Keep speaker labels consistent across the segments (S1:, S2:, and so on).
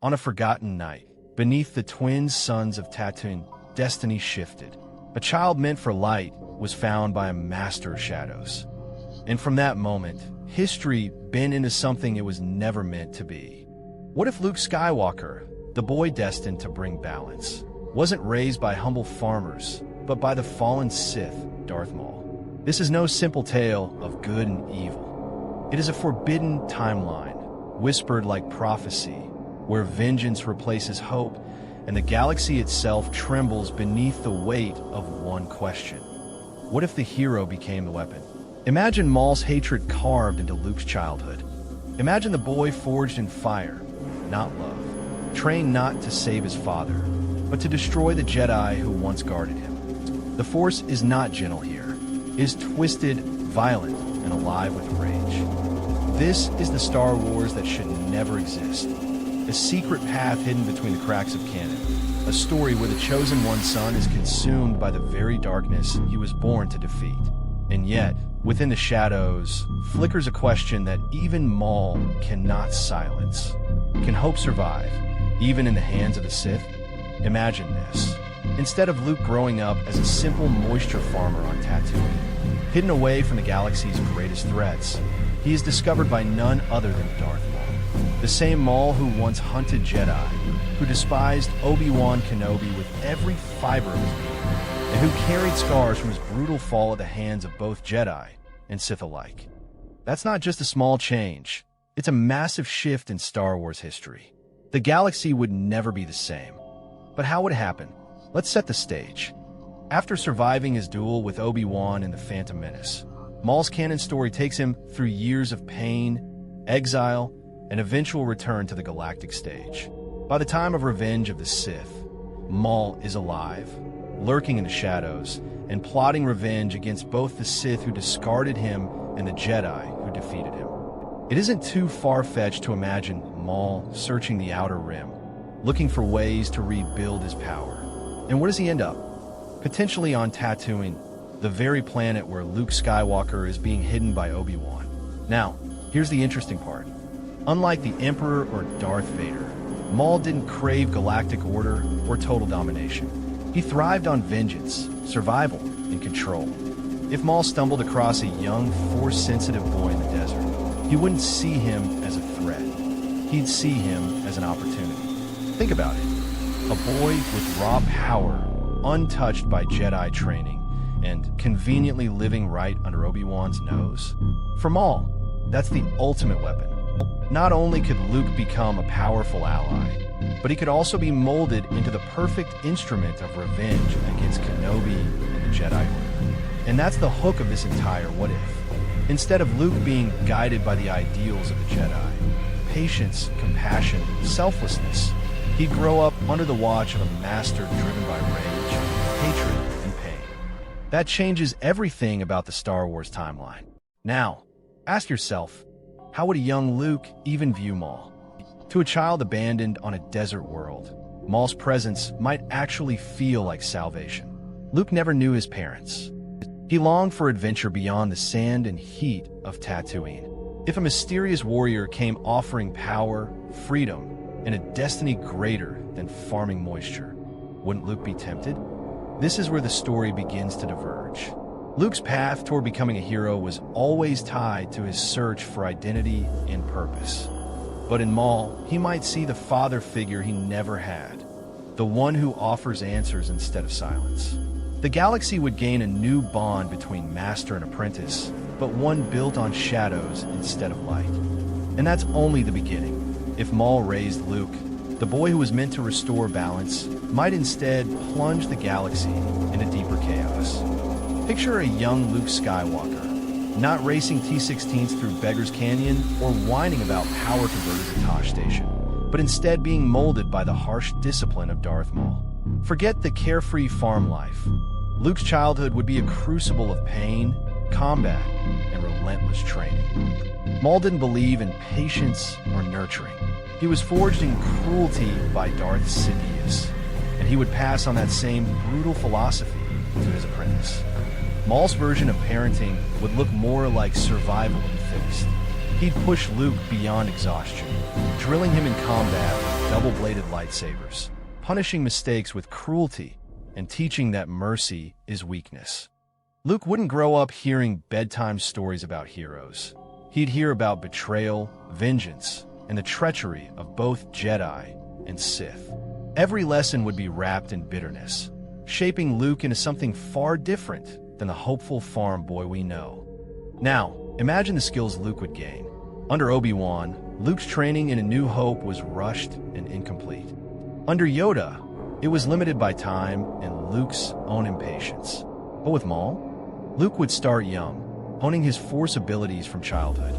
S1: On a forgotten night, beneath the twin suns of Tatooine, destiny shifted. A child meant for light was found by a master of shadows. And from that moment, history bent into something it was never meant to be. What if Luke Skywalker, the boy destined to bring balance, wasn't raised by humble farmers, but by the fallen Sith, Darth Maul? This is no simple tale of good and evil. It is a forbidden timeline, whispered like prophecy, where vengeance replaces hope, and the galaxy itself trembles beneath the weight of one question. What if the hero became the weapon? Imagine Maul's hatred carved into Luke's childhood. Imagine the boy forged in fire, not love, trained not to save his father, but to destroy the Jedi who once guarded him. The Force is not gentle here. It is twisted, violent, and alive with rage. This is the Star Wars that should never exist. A secret path hidden between the cracks of canon. A story where the Chosen One's son is consumed by the very darkness he was born to defeat. And yet, within the shadows, flickers a question that even Maul cannot silence. Can hope survive, even in the hands of the Sith? Imagine this. Instead of Luke growing up as a simple moisture farmer on Tatooine, hidden away from the galaxy's greatest threats, he is discovered by none other than Darth Maul. The same Maul who once hunted Jedi, who despised Obi-Wan Kenobi with every fiber of his being, and who carried scars from his brutal fall at the hands of both Jedi and Sith alike. That's not just a small change. It's a massive shift in Star Wars history. The galaxy would never be the same. But how would it happen? Let's set the stage. After surviving his duel with Obi-Wan in The Phantom Menace, Maul's canon story takes him through years of pain, exile, and eventual return to the galactic stage. By the time of Revenge of the Sith, Maul is alive, lurking in the shadows, and plotting revenge against both the Sith who discarded him and the Jedi who defeated him. It isn't too far-fetched to imagine Maul searching the Outer Rim, looking for ways to rebuild his power. And where does he end up? Potentially on Tatooine, the very planet where Luke Skywalker is being hidden by Obi-Wan. Now, here's the interesting part. Unlike the Emperor or Darth Vader, Maul didn't crave galactic order or total domination. He thrived on vengeance, survival, and control. If Maul stumbled across a young, Force-sensitive boy in the desert, he wouldn't see him as a threat. He'd see him as an opportunity. Think about it. A boy with raw power, untouched by Jedi training, and conveniently living right under Obi-Wan's nose. For Maul, that's the ultimate weapon. Not only could Luke become a powerful ally, but he could also be molded into the perfect instrument of revenge against Kenobi and the Jedi Order. And that's the hook of this entire what if. Instead of Luke being guided by the ideals of the Jedi, patience, compassion, selflessness, he'd grow up under the watch of a master driven by rage, hatred, and pain. That changes everything about the Star Wars timeline. Now, ask yourself, how would a young Luke even view Maul? To a child abandoned on a desert world, Maul's presence might actually feel like salvation. Luke never knew his parents. He longed for adventure beyond the sand and heat of Tatooine. If a mysterious warrior came offering power, freedom, and a destiny greater than farming moisture, wouldn't Luke be tempted? This is where the story begins to diverge. Luke's path toward becoming a hero was always tied to his search for identity and purpose. But in Maul, he might see the father figure he never had, the one who offers answers instead of silence. The galaxy would gain a new bond between master and apprentice, but one built on shadows instead of light. And that's only the beginning. If Maul raised Luke, the boy who was meant to restore balance might instead plunge the galaxy into deeper chaos. Picture a young Luke Skywalker, not racing T-16s through Beggar's Canyon or whining about power converters at Tosh Station, but instead being molded by the harsh discipline of Darth Maul. Forget the carefree farm life. Luke's childhood would be a crucible of pain, combat, and relentless training. Maul didn't believe in patience or nurturing. He was forged in cruelty by Darth Sidious, and he would pass on that same brutal philosophy to his apprentice. Maul's version of parenting would look more like survival of the fittest. He'd push Luke beyond exhaustion, drilling him in combat with double-bladed lightsabers, punishing mistakes with cruelty, and teaching that mercy is weakness. Luke wouldn't grow up hearing bedtime stories about heroes. He'd hear about betrayal, vengeance, and the treachery of both Jedi and Sith. Every lesson would be wrapped in bitterness, shaping Luke into something far different than the hopeful farm boy we know. Now, imagine the skills Luke would gain. Under Obi-Wan, Luke's training in A New Hope was rushed and incomplete. Under Yoda, it was limited by time and Luke's own impatience. But with Maul, Luke would start young, honing his Force abilities from childhood.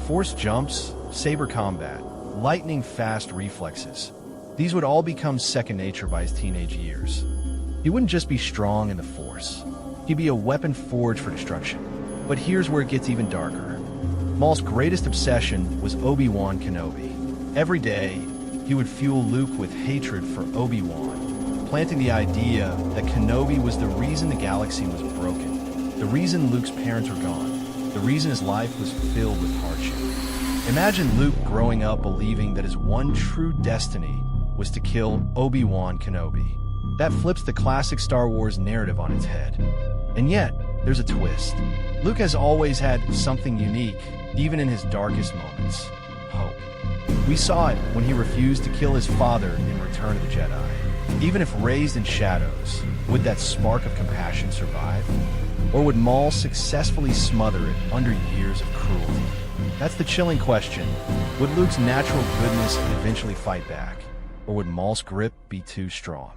S1: Force jumps, saber combat, lightning-fast reflexes. These would all become second nature by his teenage years. He wouldn't just be strong in the Force. He'd be a weapon forged for destruction. But here's where it gets even darker. Maul's greatest obsession was Obi-Wan Kenobi. Every day, he would fuel Luke with hatred for Obi-Wan, planting the idea that Kenobi was the reason the galaxy was broken, the reason Luke's parents were gone, the reason his life was filled with hardship. Imagine Luke growing up believing that his one true destiny was to kill Obi-Wan Kenobi. That flips the classic Star Wars narrative on its head. And yet, there's a twist. Luke has always had something unique, even in his darkest moments: hope. We saw it when he refused to kill his father in Return of the Jedi. Even if raised in shadows, would that spark of compassion survive? Or would Maul successfully smother it under years of cruelty? That's the chilling question. Would Luke's natural goodness eventually fight back? Or would Maul's grip be too strong?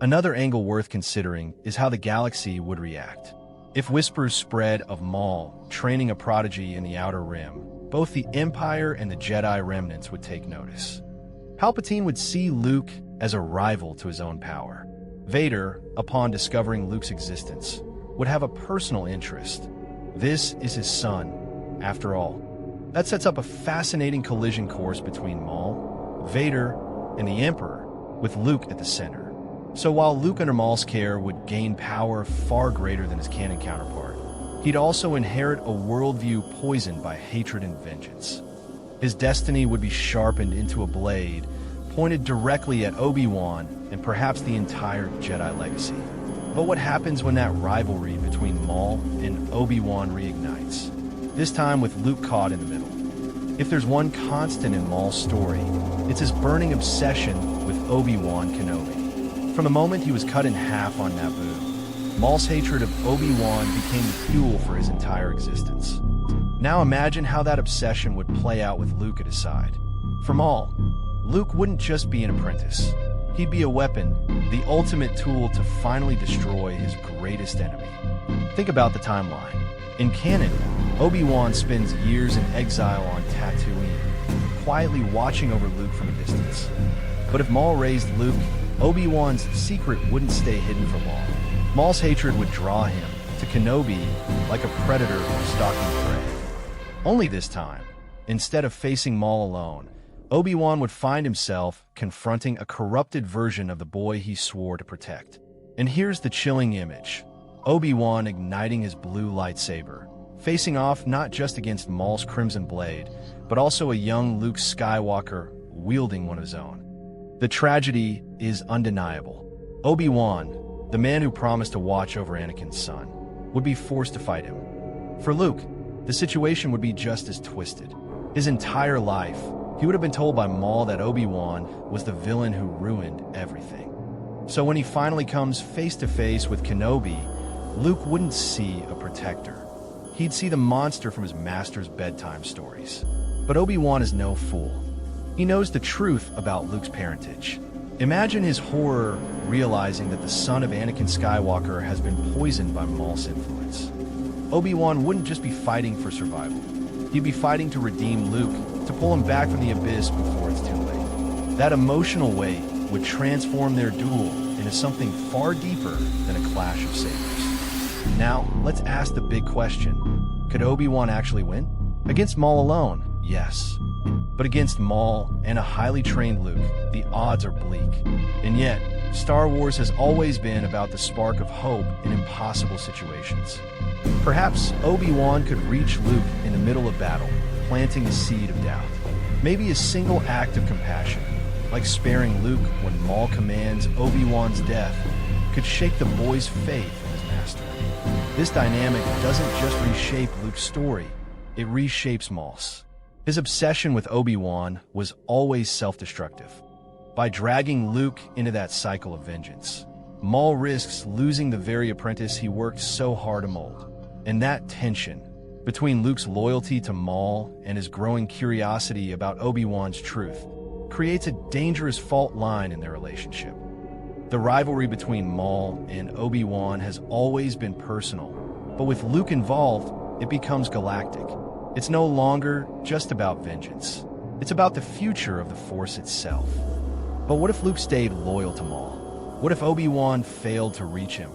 S1: Another angle worth considering is how the galaxy would react. If whispers spread of Maul training a prodigy in the Outer Rim, both the Empire and the Jedi remnants would take notice. Palpatine would see Luke as a rival to his own power. Vader, upon discovering Luke's existence, would have a personal interest. This is his son, after all. That sets up a fascinating collision course between Maul, Vader, and the Emperor, with Luke at the center. So while Luke under Maul's care would gain power far greater than his canon counterpart, he'd also inherit a worldview poisoned by hatred and vengeance. His destiny would be sharpened into a blade, pointed directly at Obi-Wan and perhaps the entire Jedi legacy. But what happens when that rivalry between Maul and Obi-Wan reignites? This time with Luke caught in the middle. If there's one constant in Maul's story, it's his burning obsession with Obi-Wan Kenobi. From the moment he was cut in half on Naboo, Maul's hatred of Obi-Wan became the fuel for his entire existence. Now imagine how that obsession would play out with Luke at his side. For Maul, Luke wouldn't just be an apprentice. He'd be a weapon, the ultimate tool to finally destroy his greatest enemy. Think about the timeline. In canon, Obi-Wan spends years in exile on Tatooine, quietly watching over Luke from a distance. But if Maul raised Luke, Obi-Wan's secret wouldn't stay hidden for long. Maul's hatred would draw him to Kenobi like a predator stalking prey. Only this time, instead of facing Maul alone, Obi-Wan would find himself confronting a corrupted version of the boy he swore to protect. And here's the chilling image: Obi-Wan igniting his blue lightsaber, facing off not just against Maul's crimson blade, but also a young Luke Skywalker wielding one of his own. The tragedy is undeniable. Obi-Wan, the man who promised to watch over Anakin's son, would be forced to fight him. For Luke, the situation would be just as twisted. His entire life, he would have been told by Maul that Obi-Wan was the villain who ruined everything. So when he finally comes face to face with Kenobi, Luke wouldn't see a protector. He'd see the monster from his master's bedtime stories. But Obi-Wan is no fool. He knows the truth about Luke's parentage. Imagine his horror realizing that the son of Anakin Skywalker has been poisoned by Maul's influence. Obi-Wan wouldn't just be fighting for survival. He'd be fighting to redeem Luke, to pull him back from the abyss before it's too late. That emotional weight would transform their duel into something far deeper than a clash of sabers. Now, let's ask the big question. Could Obi-Wan actually win? Against Maul alone, yes. But against Maul and a highly trained Luke, the odds are bleak. And yet, Star Wars has always been about the spark of hope in impossible situations. Perhaps Obi-Wan could reach Luke in the middle of battle, planting a seed of doubt. Maybe a single act of compassion, like sparing Luke when Maul commands Obi-Wan's death, could shake the boy's faith in his master. This dynamic doesn't just reshape Luke's story, it reshapes Maul's. His obsession with Obi-Wan was always self-destructive. By dragging Luke into that cycle of vengeance, Maul risks losing the very apprentice he worked so hard to mold. And that tension between Luke's loyalty to Maul and his growing curiosity about Obi-Wan's truth creates a dangerous fault line in their relationship. The rivalry between Maul and Obi-Wan has always been personal, but with Luke involved, it becomes galactic. It's no longer just about vengeance. It's about the future of the Force itself. But what if Luke stayed loyal to Maul? What if Obi-Wan failed to reach him,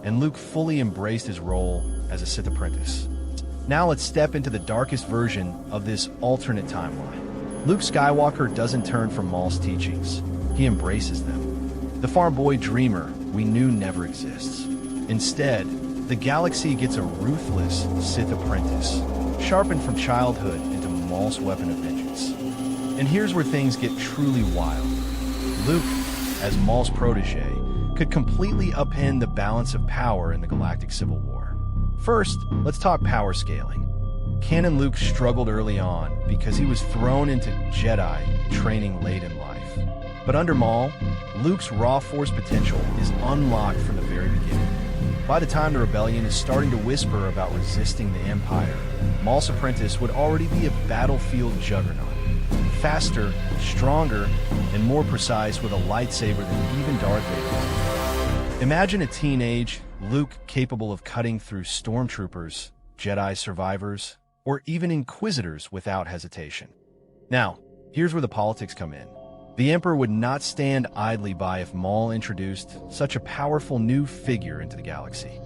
S1: and Luke fully embraced his role as a Sith apprentice? Now let's step into the darkest version of this alternate timeline. Luke Skywalker doesn't turn from Maul's teachings. He embraces them. The farm boy dreamer we knew never exists. Instead, the galaxy gets a ruthless Sith apprentice, sharpened from childhood into Maul's weapon of vengeance. And here's where things get truly wild. Luke, as Maul's protege, could completely upend the balance of power in the galactic civil war. First, let's talk power scaling. Canon Luke struggled early on because he was thrown into Jedi training late in life. But under Maul, Luke's raw force potential is unlocked from the very beginning. By the time the rebellion is starting to whisper about resisting the Empire, Maul's apprentice would already be a battlefield juggernaut. Faster, stronger, and more precise with a lightsaber than even Darth Vader. Imagine a teenage Luke capable of cutting through stormtroopers, Jedi survivors, or even Inquisitors without hesitation. Now, here's where the politics come in. The Emperor would not stand idly by if Maul introduced such a powerful new figure into the galaxy.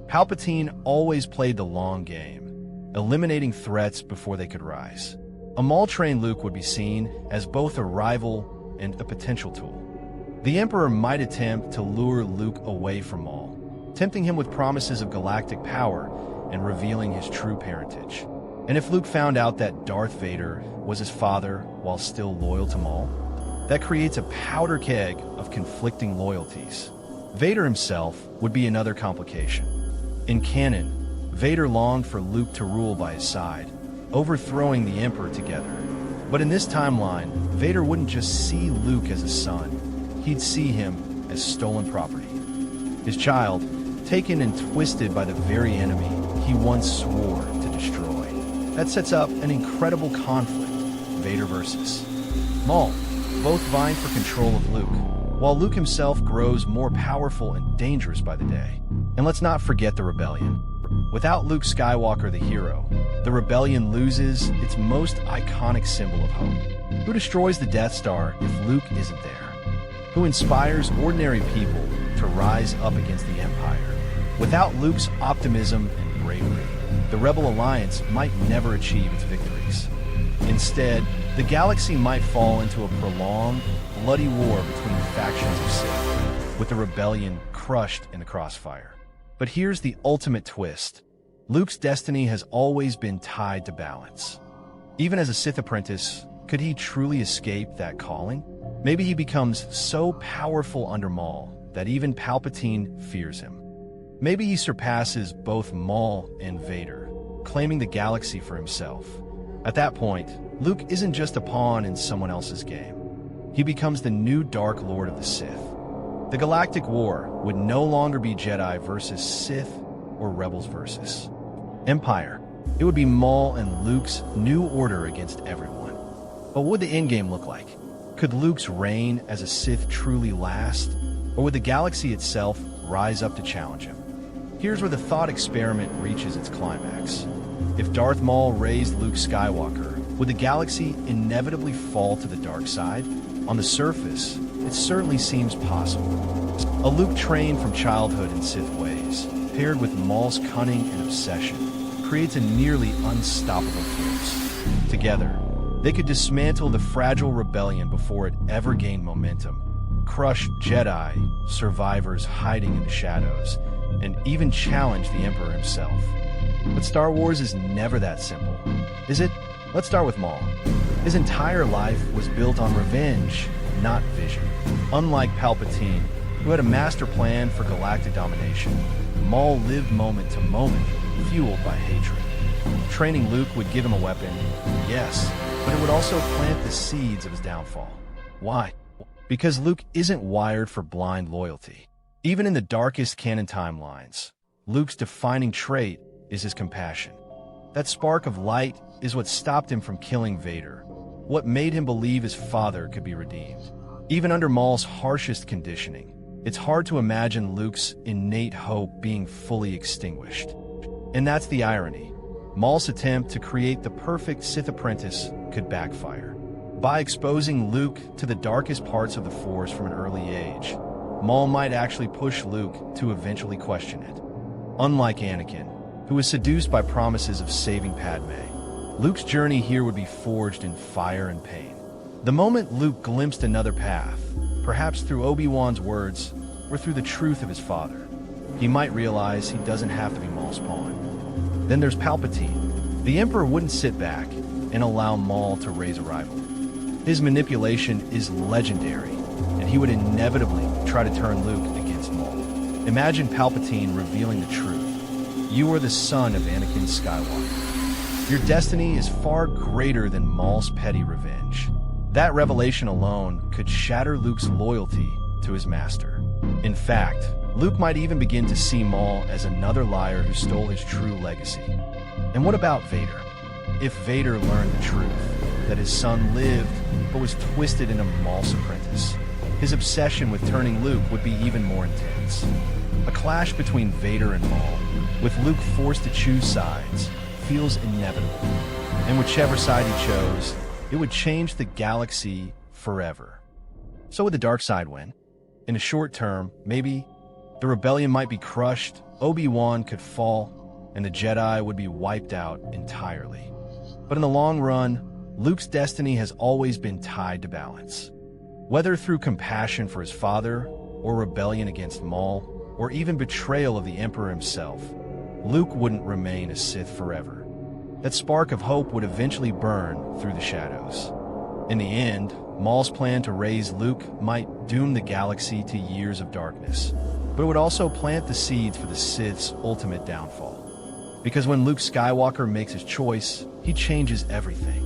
S1: Palpatine always played the long game, eliminating threats before they could rise. A Maul-trained Luke would be seen as both a rival and a potential tool. The Emperor might attempt to lure Luke away from Maul, tempting him with promises of galactic power and revealing his true parentage. And if Luke found out that Darth Vader was his father while still loyal to Maul, that creates a powder keg of conflicting loyalties. Vader himself would be another complication. In canon, Vader longed for Luke to rule by his side, overthrowing the Emperor together. But in this timeline, Vader wouldn't just see Luke as a son, he'd see him as stolen property. His child, taken and twisted by the very enemy he once swore to destroy. That sets up an incredible conflict, Vader versus Maul, both vying for control of Luke, while Luke himself grows more powerful and dangerous by the day. And let's not forget the rebellion. Without Luke Skywalker the hero, the rebellion loses its most iconic symbol of hope. Who destroys the Death Star if Luke isn't there? Who inspires ordinary people to rise up against the Empire? Without Luke's optimism and bravery, the Rebel Alliance might never achieve its victories. Instead, the galaxy might fall into a prolonged, bloody war between factions of Sith, with the rebellion crushed in the crossfire. But here's the ultimate twist. Luke's destiny has always been tied to balance. Even as a Sith apprentice, could he truly escape that calling? Maybe he becomes so powerful under Maul that even Palpatine fears him. Maybe he surpasses both Maul and Vader, claiming the galaxy for himself. At that point, Luke isn't just a pawn in someone else's game. He becomes the new Dark Lord of the Sith. The Galactic War would no longer be Jedi versus Sith or Rebels versus Empire. It would be Maul and Luke's new order against everyone. But what would the endgame look like? Could Luke's reign as a Sith truly last? Or would the galaxy itself rise up to challenge him? Here's where the thought experiment reaches its climax. If Darth Maul raised Luke Skywalker, would the galaxy inevitably fall to the dark side? On the surface, it certainly seems possible. A Luke trained from childhood in Sith ways, paired with Maul's cunning and obsession, creates a nearly unstoppable force. Together, they could dismantle the fragile rebellion before it ever gained momentum, crush Jedi, survivors hiding in the shadows, and even challenge the Emperor himself. But Star Wars is never that simple, is it? Let's start with Maul. His entire life was built on revenge, not vision. Unlike Palpatine, who had a master plan for galactic domination, Maul lived moment to moment, fueled by hatred. Training Luke would give him a weapon, yes, but it would also plant the seeds of his downfall. Why? Because Luke isn't wired for blind loyalty. Even in the darkest canon timelines, Luke's defining trait is his compassion. That spark of light is what stopped him from killing Vader, what made him believe his father could be redeemed. Even under Maul's harshest conditioning, it's hard to imagine Luke's innate hope being fully extinguished. And that's the irony. Maul's attempt to create the perfect Sith apprentice could backfire. By exposing Luke to the darkest parts of the Force from an early age, Maul might actually push Luke to eventually question it. Unlike Anakin, who was seduced by promises of saving Padmé, Luke's journey here would be forged in fire and pain. The moment Luke glimpsed another path, perhaps through Obi-Wan's words or through the truth of his father, he might realize he doesn't have to be Maul's pawn. Then there's Palpatine. The Emperor wouldn't sit back and allow Maul to raise a rival. His manipulation is legendary, and he would inevitably try to turn Luke against Maul. Imagine Palpatine revealing the truth. You are the son of Anakin Skywalker. Your destiny is far greater than Maul's petty revenge. That revelation alone could shatter Luke's loyalty to his master. In fact, Luke might even begin to see Maul as another liar who stole his true legacy. And what about Vader? If Vader learned the truth, that his son lived but was twisted in a Maul's apprentice, his obsession with turning Luke would be even more intense. A clash between Vader and Maul, with Luke forced to choose sides, feels inevitable. And whichever side he chose, it would change the galaxy forever. So would the dark side win? In a short term, maybe the rebellion might be crushed, Obi-Wan could fall, and the Jedi would be wiped out entirely. But in the long run, Luke's destiny has always been tied to balance. Whether through compassion for his father, or rebellion against Maul, or even betrayal of the Emperor himself, Luke wouldn't remain a Sith forever. That spark of hope would eventually burn through the shadows. In the end, Maul's plan to raise Luke might doom the galaxy to years of darkness, but it would also plant the seeds for the Sith's ultimate downfall. Because when Luke Skywalker makes his choice, he changes everything.